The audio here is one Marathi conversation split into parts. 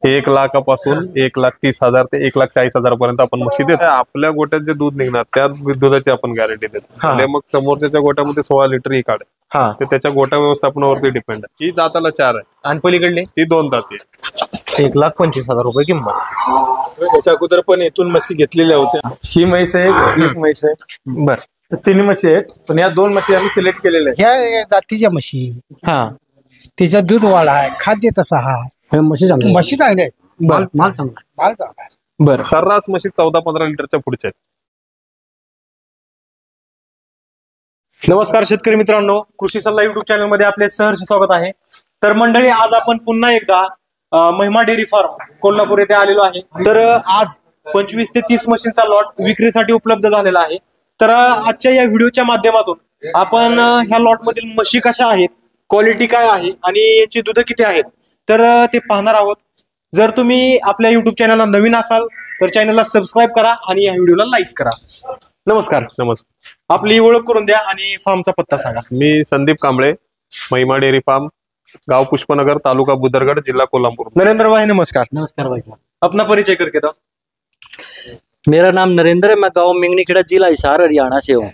1 लाखापासून 1,30,000 ते 1,40,000 पर्यंत आपण म्हशी देतो. आपल्या गोट्यात जे दूध निघणार त्या दुधाची आपण गॅरंटी देतो. आणि मग समोरच्या गोट्यामध्ये 16 लिटर ही काढ ते त्याच्या गोटा व्यवस्थापनावरती डिपेंड आहे. ही दाताला 4 आहे आणि पलीकडली ती 2 दाती आहे. 1,25,000 रुपये किंमत. याच्या अगोदर पण इथून म्हशी घेतलेल्या होत्या. ही म्हैस आहे, एक म्हैस आहे. बर, तर 3 म्हशी आहेत, पण या 2 म्हशी आम्ही सिलेक्ट केलेल्या आहेत. ह्या जातीच्या म्हशी हा तिचा दूध वाढ आहे, खाद्य तसा आहे, म्हशी चांगल्या आहेत. माल चांगला माल चांगला आहे. बर. सर्रास म्हशी 14-15 लिटरच्या पुढच्या आहेत. नमस्कार शेतकरी मित्रांनो, कृषी सल्ला युट्यूब चॅनल मध्ये आपले सहर्ष स्वागत आहे. तर मंडळी, आज आपण पुन्हा एकदा महिमा डेअरी फार्म कोल्हापूर येथे आलेलो आहे. तर आज 25 ते 30 म्हशींचा लॉट विक्रीसाठी उपलब्ध झालेला आहे. तर आजच्या या व्हिडिओच्या माध्यमातून आपण ह्या लॉट मधील म्हशी कशा आहेत, क्वालिटी काय आहे आणि याची दूध किती आहेत, तर ते पाहणार आहोत. जर तुम्ही आपल्या युट्यूब चॅनलला नवीन असाल तर चॅनलला सबस्क्राईब करा आणि या व्हिडिओला लाईक करा. नमस्कार. नमस्कार. आपली ओळख करून द्या आणि फार्मचा पत्ता सांगा. मी संदीप कांबळे, महिमा डेअरी फार्म, गाव पुष्पनगर, तालुका बुदरगढ़, जिला कोल्हापुर. नरेंद्र भाई नमस्कार. नमस्कार भाई साहब, अपना परिचय करके दो. मेरा नाम नरेंद्र है, मैं गांव मिंगनीखेड़ा, जिला हिसार, हरियाणा से हूँ.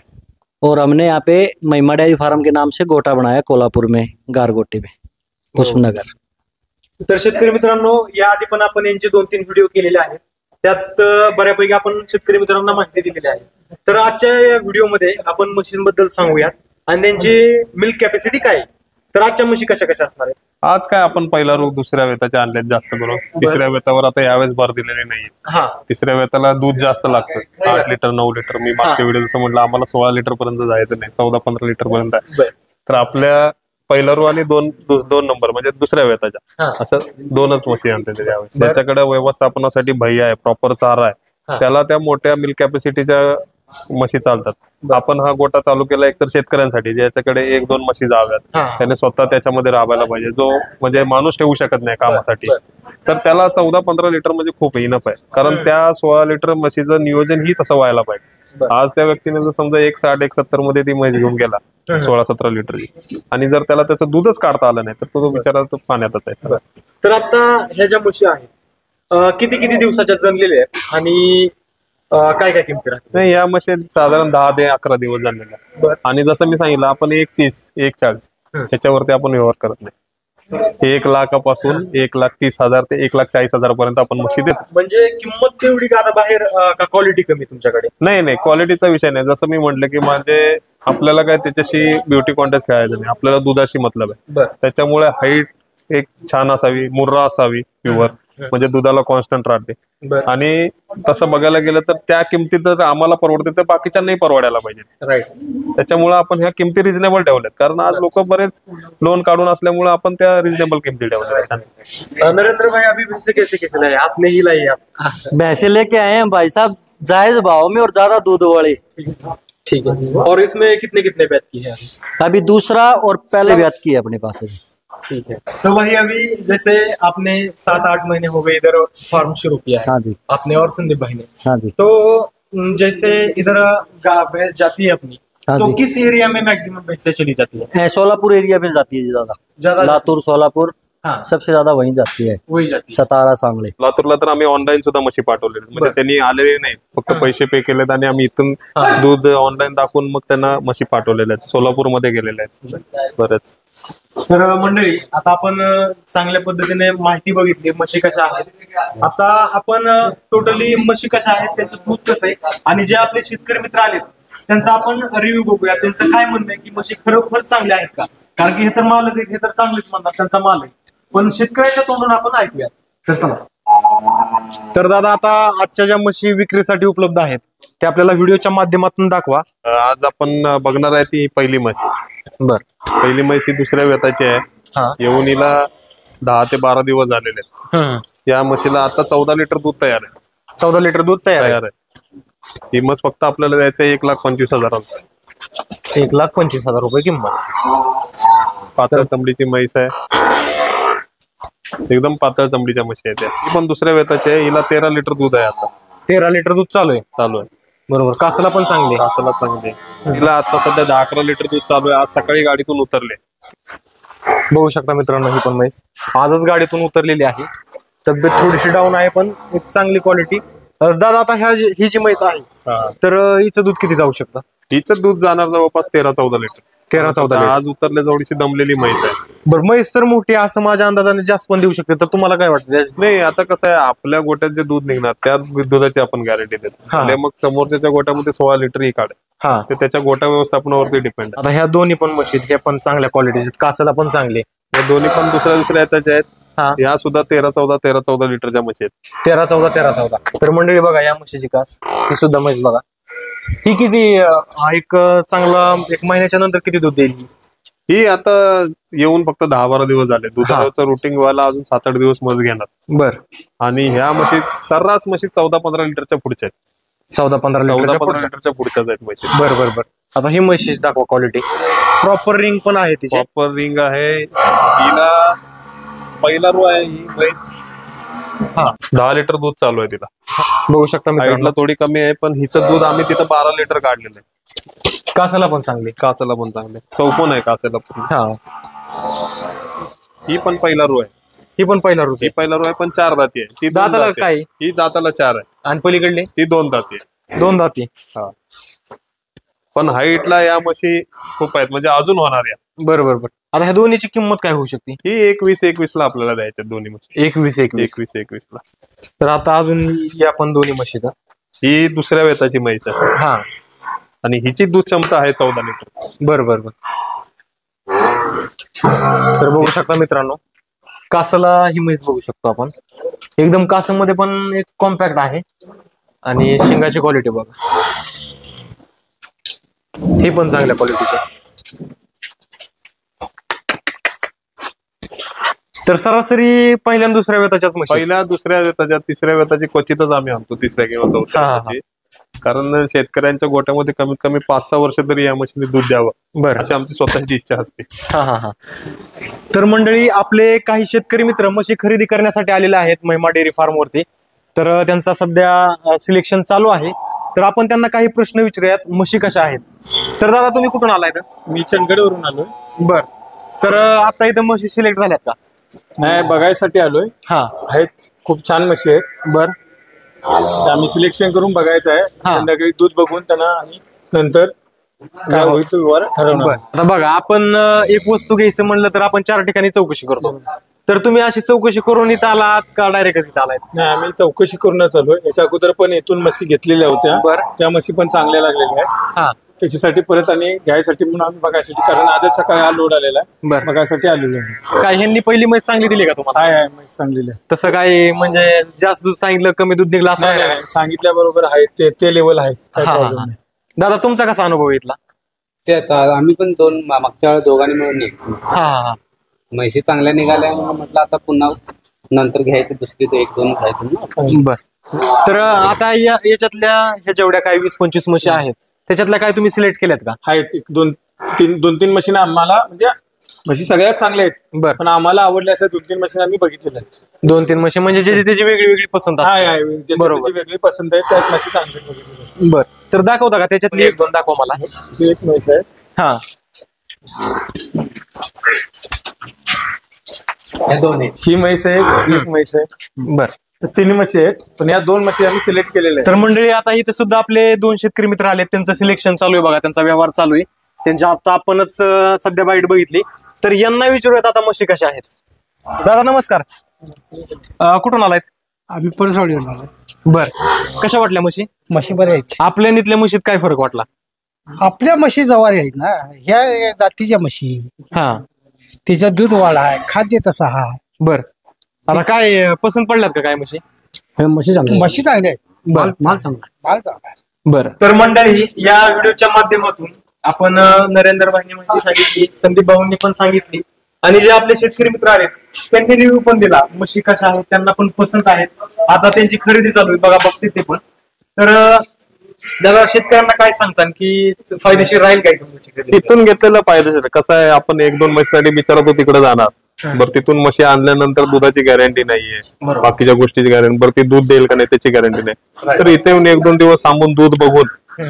और हमने यहाँ पे महिमा डेयरी फार्म के नाम से गोटा बनाया कोल्हापुर में, गारगोटी में, पुष्पनगर. तर शेतकरी मित्रांनो, या आधी पण आपण यांचे 2-3 व्हिडिओ केलेले आहेत. त्यात बऱ्यापैकी आपण शेतकरी मित्रांना माहिती दिलेली आहे. तर आजच्या या व्हिडिओमध्ये आपण म्हशींबद्दल सांगूयात आणि त्यांची मिल्क कॅपॅसिटी काय आहे. तर आजच्या म्हशी कशा कशा असणार आहेत. आज काय आपण पहिला रोग दुसऱ्या वेताचे आणलेत जास्त करून. तिसऱ्या वेतावर आता यावेळेस भर दिलेले नाहीये. हा, तिसऱ्या वेताला दूध जास्त लागतं, 8 लिटर 9 लिटर. मी मागच्या व्हिडिओ जसं म्हटलं, आम्हाला 16 लिटर पर्यंत जायचं नाही, 14-15 लिटर पर्यंत आहे. तर आपल्या पहिला रो आणि दोन नंबर म्हणजे दुसऱ्या वेताच्या असं 2च म्हशी आणते त्यावेळेस. त्याच्याकडे व्यवस्थापनासाठी भैया आहे, प्रॉपर चारा आहे, त्याला त्या मोठ्या मिल्क कॅपॅसिटीच्या म्हशी चालतात. आपण हा गोटा चालू केला एकतर शेतकऱ्यांसाठी, ज्याच्याकडे 1-2 म्हशी जाव्यात, त्याने स्वतः त्याच्यामध्ये राबायला पाहिजे, जो म्हणजे माणूस ठेवू शकत नाही कामासाठी. तर त्याला 14-15 लिटर म्हणजे खूप इनफ आहे, कारण त्या 16 लिटर म्हशीचं नियोजन ही तसं व्हायला पाहिजे. आज त्या व्यक्तीने जर समजा 160-170 मध्ये ती म्हैस घेऊन गेला 16-17 लिटरची, आणि जर त्याला त्याचं दूधच काढता आलं नाही तर तो बिचारा पाण्यातच आहे. तर आता ह्या ज्या म्हशी आहेत किती किती दिवसाच्या जन्मलेल्या आहेत आणि काय काय किमती राहते. नाही, या म्हशी साधारण 10 ते 11 दिवस झालेल्या. आणि जसं मी सांगितलं, आपण 1,30-1,40 ह्याच्यावरती आपण व्यवहार करत नाही. 1 लाखापासून 1,30,000 ते 1,40,000 पर्यंत आपण म्हशी देतो. म्हणजे किंमत तेवढी का आता बाहेर, का क्वालिटी कमी तुमच्याकडे. नाही, क्वालिटीचा विषय नाही. जसं मी म्हटलं की म्हणजे आपल्याला काय त्याच्याशी ब्युटी कॉन्टेस्ट खेळायचं नाही, आपल्याला दुधाशी मतलब आहे. त्याच्यामुळे हाईट एक छान असावी, मुर्रा असावी, प्युअर, म्हणजे दुधाला कॉन्स्टंट राहते. आणि तसं बघायला गेलं तर त्या किमतीत जर आम्हाला परवडते तर बाकीच्या नाही परवडायला पाहिजे. राईट. त्याच्यामुळे आपण ह्या किमती रिजनेबल ठेवल्यात, कारण आज लोक बरेच लोन काढून असल्यामुळे आपण त्या रिजनेबल किमती ठेवल्या. नरेंद्र भाई, अभी भैंसे कैसे लाए आपने ही लाई आप. भैंसे लेके आए हैं भाई साहब, जायज भाव में और ज्यादा दूध वाले. ठीक है. और इसमें कितने कितने बैत की है. अभी दूसरा और पहले ब्यात की है अपने पास अभी. ठीक है. तो वही अभी जैसे आपने 7-8 महीने हो गए इधर फार्म शुरू किया है. हाँ जी. आपने और संदीप भाई ने. हाँ जी. तो जैसे इधर भैंस जाती है अपनी, हाँ तो जी. किस एरिया में मैक्सिमम भैंसें चली जाती है. सोलापुर एरिया में जाती है ज्यादा. लातूर, सोलापुर, सबसे ज्यादा वहीं जाती है. वही जाती है. सतारा, सांगली. लातूरला तर आम्ही ऑनलाईन सुद्धा म्हशी पाठवले, म्हणजे त्यांनी आलेले नाही, फक्त पैसे पे केलेत आणि आम्ही इथून दूध ऑनलाईन दाखवून मग त्यांना म्हशी पाठवलेल्या आहेत. सोलापूरमध्ये गेलेले आहेत बरेच. तर मंडळी, आता आपण चांगल्या पद्धतीने माहिती बघितली म्हशी कशा आहेत. आता आपण टोटली म्हशी कशा आहेत, त्यांचं दूध कसं आहे आणि जे आपले शेतकरी मित्र आलेत त्यांचा आपण रिव्ह्यू बघूया. त्यांचं काय म्हणणं आहे की म्हशी खरोखर चांगल्या आहेत का, कारण की हे तर मालक आहेत, हे तर चांगलेच म्हणतात, त्यांचा माल आहे. पण शेतकऱ्याच्या तोंडून आपण ऐकूया. तर चला. तर दादा, आता आजच्या ज्या म्हशी विक्रीसाठी उपलब्ध आहेत ते आपल्याला व्हिडिओच्या माध्यमातून दाखवा. आज आपण बघणार आहे ती पहिली म्हैस. पहिली म्हैस ही दुसऱ्या वेताची आहे. येऊन हिला 10 ते 12 दिवस झालेले आहेत. या म्हशीला आता 14 लिटर दूध तयार आहे. 14 लिटर दूध तयार आहे. ही म्हस फक्त आपल्याला द्यायचं 1,25,000. 1,25,000 रुपये किंमत. पातळ चमडीची म्हैस आहे, एकदम पातळ चमडीच्या म्हशी आहेत. ही पण दुसऱ्या वेताची आहे. हिला 13 लिटर दूध आहे. आता 13 लिटर दूध चालू आहे. बरोबर. कासाला पण चांगली, कासाला चांगली. हिला आता सध्या 10-11 लिटर दूध चालू आहे. आज सकाळी गाडीतून उतरले. बघू शकता मित्रांनो, ही पण म्हैस आजच गाडीतून उतरलेली आहे. तब्येत थोडीशी डाऊन आहे पण एक चांगली क्वालिटी. दादा आता ही जी म्हैस आहे तर हिचं दूध किती जाऊ शकतं? हिचं दूध जाणार जवळपास 13-14 लिटर. 13-14 लिटर. आज उतरले जवळची दमलेली म्हैस आहे. बरं, म्हैस तर मोठी असं माझ्या अंदाजाने जास्त पण देऊ शकते, तर तुम्हाला काय वाटतं? नाही, आता कसं आहे, आपल्या गोट्यात जे दूध निघणार त्या दुधाची आपण गॅरंटी देतो. आणि मग समोरच्या गोट्यामध्ये 16 लिटर ही काढे, हा, ते त्याच्या गोट्या व्यवस्थापनावरती डिपेंड आहे. आता ह्या दोन्ही पण म्हशी हे पण चांगल्या क्वालिटीचे, कासाला पण चांगले. या दोन्ही पण दुसऱ्या येताच्या आहेत. या सुद्धा 13-14 लिटरच्या म्हशी आहेत. 13-14. तर मंडळी बघा या म्हशीची कास, ही सुद्धा म्हैस बघा. ही किती एक चांगला 1 महिन्याच्या नंतर किती दूध देईल? ही आता येऊन फक्त 10-12 दिवस झाले. दुधाचं रुटीन व्हायला अजून 7-8 दिवस मज घेणार. बर. आणि ह्या म्हशी सर्रास म्हशी 14-15 लिटरच्या पुढच्या आहेत. 14-15 लिटरच्या पुढच्याच आहेत म्हशी. बर. आता ही म्हशीची दाखवा क्वालिटी. प्रॉपर रिंग पण आहे तिची. प्रॉपर रिंग आहे. हिला पहिला रो आहे ही म्हैस. 10 लिटर दूध चालू आहे तिला. बघू शकता मित्रांनो, थोडी कमी आहे पण हिचं दूध आम्ही तिथं 12 लिटर काढलेलं आहे. कासाला पण चांगली. कासाला पण चांगले, चौकोन आहे कासाला पण. ही पण पहिला रो आहे. ही पण पहिला रो. ही पहिला रो आहे पण 4 दाती आहे. ती दाताला काय? ही दाताला 4 आहे. आणि पलीकडली ती 2 दाती आहे. 2 दाती. हा, पण हाईटला या म्हशी खूप आहेत, म्हणजे अजून होणार या. बरोबर. आता ह्या दोन्हीची किंमत काय होऊ शकते? ही 21 ला आपल्याला द्यायच्या दोन्ही म्हशी. 21 ला. तर आता अजून या पण दोन्ही म्हशी. ही दुसऱ्या वेताची म्हैस आहे. हा, आणि हिची दूध क्षमता आहे 14 लिटर. बर. तर बघू शकता मित्रांनो, कासाला ही म्हैस बघू शकतो आपण. एकदम कासामध्ये पण एक कॉम्पॅक्ट आहे. आणि शिंगाची क्वालिटी बघा, ही पण चांगल्या क्वालिटीची. तर सरासरी पहिल्या आणि दुसऱ्या वेताच्याच म्हशी. पहिल्या, दुसऱ्या वेताच्या, तिसऱ्या वेताची क्वचितच आम्ही आणतो, तिसऱ्या किंवा चौथ्या वेताची. कारण शेतकऱ्यांच्या गोट्यामध्ये कमीत कमी 5-6 वर्ष तरी या म्हशीने दूध द्यावं, बरं, अशी आमची स्वतःची इच्छा असते. तर मंडळी, आपले काही शेतकरी मित्र म्हशी खरेदी करण्यासाठी आलेले आहेत महिमा डेअरी फार्म वरती. तर त्यांचा सध्या सिलेक्शन चालू आहे. तर आपण त्यांना काही प्रश्न विचारूयात, म्हशी कशा आहेत. तर दादा तुम्ही कुठून आलाय? मी चंदगडवरून आलोय. बर. तर आता इथं म्हशी सिलेक्ट झाल्यात का? नाही, बघायसाठी आलोय. आहेत, खूप छान म्हशी आहेत. बर. आम्ही सिलेक्शन करून बघायचं आहे. संध्याकाळी दूध बघून त्यांना आणि नंतर काय होईल तो ठरवणार. आता बघा, आपण एक वस्तू घ्यायचं म्हणलं तर आपण 4 ठिकाणी चौकशी करतो. तर तुम्ही अशी चौकशी करून इथं आलात का डायरेक्ट इथं आलाय? नाही, आम्ही चौकशी करूनच आलोय. याच्या अगोदर पण इथून म्हशी घेतलेल्या होत्या. त्या म्हशी पण चांगल्या लागलेल्या आहेत. त्याच्यासाठी परत आणि घ्यायसाठी म्हणून आम्ही बघायसाठी, कारण आजच सकाळी हा लोड आलेला आहे, बघायसाठी आलेलो आहे. काय ह्यांनी पहिली म्हैस चांगली दिली का तुम्हाला? आहे, म्हैस चांगलेली आहे. तसं काय म्हणजे जास्त दूध सांगितलं कमी दूध निघलं असं? नाही, सांगितल्याबरोबर आहे ते लेवल आहे. दादा तुमचा कसा अनुभव येतला? ते आता आम्ही पण मागच्या दोघांनी मिळून निघतो. म्हैशी चांगल्या निघाल्या म्हणून म्हटलं आता पुन्हा नंतर घ्यायचं, दुसरी तो 1-2 घ्यायचं. बर. तर आता याच्यातल्या ह्या जेवढ्या काही 20-25 म्हशी आहेत त्याच्यातल्या काय तुम्ही सिलेक्ट केल्यात का? आहेत 2-3 मशीन आम्हाला, म्हणजे म्हशी सगळ्यात चांगल्या आहेत. बरं. पण आम्हाला आवडल्या अशा 2-3 मशीन आम्ही बघितलेल्या आहेत. 2-3 मशीन म्हणजे ज्याची त्याची वेगळी वेगळी पसंत आहे. बरोबर, वेगळी पसंत आहे, त्याच म्हशी चांगल्या बघितलेल्या. बर. तर दाखवता का त्याच्यातली 1-2 दाखवा मला. ही एक म्हैस आहे. ही म्हैस आहे, एक म्हैस आहे. बर. 3 म्हशी आहेत, पण या 2 म्हशी आम्ही सिलेक्ट केलेल्या आहेत. तर मंडळी, आता इथे सुद्धा आपले 2 शेतकरी मित्र आले, त्यांचं सिलेक्शन चालू आहे बघा, त्यांचा व्यवहार चालू आहे. त्यांच्या आता आपणच सध्या बाईट बघितली. तर यांना विचारूयात आता म्हशी कशा आहेत. दादा नमस्कार, कुठून आलायत? आम्ही परसवाडीवरून आलो. बर. कशा वाटल्या म्हशी? म्हशी बऱ्या आहेत. आपल्या नीतल्या म्हशीत काय फरक वाटला? आपल्या म्हशी जवारी आहेत ना, ह्या जातीच्या म्हशी. तिचा दूध वाढ आहे, खाद्य तसा हा. बर. आता काय पसंत पडल्यात का काय म्हशी? म्हशी चांगल्या आहेत. माल चांगला. बर. तर मंडळी, या व्हिडिओच्या माध्यमातून आपण नरेंद्र भाईंनी माहिती सांगितली, संदीप भाऊंनी पण सांगितली, आणि जे आपले शेतकरी मित्र आहेत त्यांनी रिव्ह्यू पण दिला. म्हशी कशा आहेत, त्यांना पण पसंत आहेत. आता त्यांची खरेदी चालू आहे बघा, बघते ते पण. तर दादा, शेतकऱ्यांना काय सांगतात की फायदेशीर राहील काय तुमची? तिथून घेतलेलं फायदेशीर. कसं आहे, आपण 1-2 म्हशीसाठी विचारतो तिकडे जाणार, बरं तिथून म्हशी आणल्यानंतर दुधाची गॅरंटी नाहीये, बाकीच्या गोष्टीची गॅरंटी, बरं ती दूध देईल का नाही त्याची गॅरंटी नाही. तर इथे येऊन 1-2 दिवस थांबून दूध बघून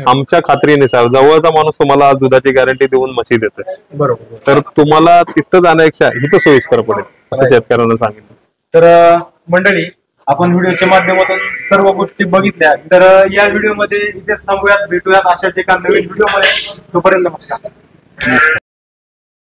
आमच्या खात्रीनुसार जवळचा माणूस तुम्हाला दुधाची गॅरंटी देऊन म्हशी देते. बरोबर. तर तुम्हाला तिथं जाण्यापेक्षा इथं सोयीस्कर पडेल असं शेतकऱ्यांना सांगितलं. तर मंडळी, आपण व्हिडिओच्या माध्यमातून सर्व गोष्टी बघितल्या. तर या व्हिडिओमध्ये इथेच थांबूयात, भेटूयात अशाच एका नवीन व्हिडिओमध्ये. तोपर्यंत नमस्कार.